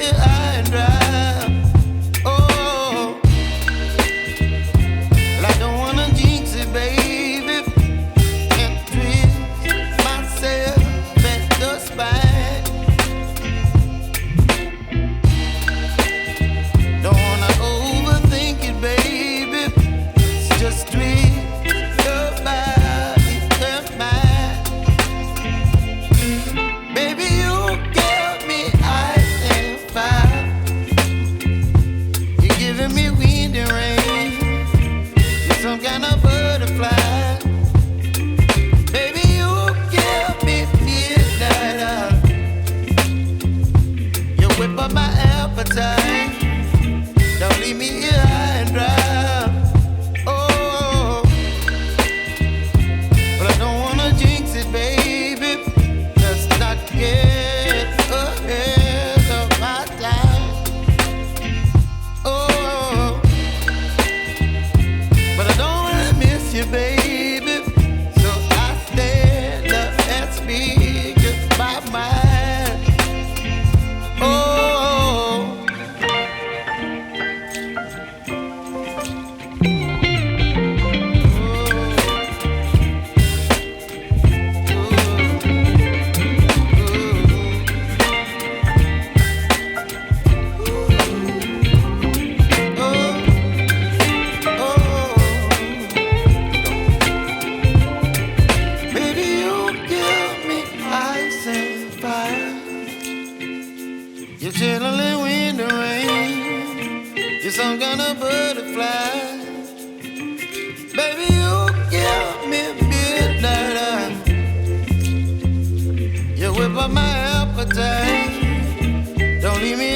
here high and dry. Oh, well, I don't wanna jinx it, baby, and twist myself at the spine. Don't wanna overthink it, baby. It's just twist your body and mine. Baby, you give me ice and fire. You're giving me wind and rain. You're some kind of butterfly. Baby, you give me midnight. You whip up my appetite. Don't leave me here high and dry. Oh, but I don't wanna jinx it, baby. Let's not get ahead of my time. Oh, but I don't wanna miss you, baby. So I stand up and speak my mind. Oh. Baby, you give me ice and fire. You're chilling wind and rain. You're some kind of butterfly. Baby, you give me midnight. You whip up my appetite. Don't leave me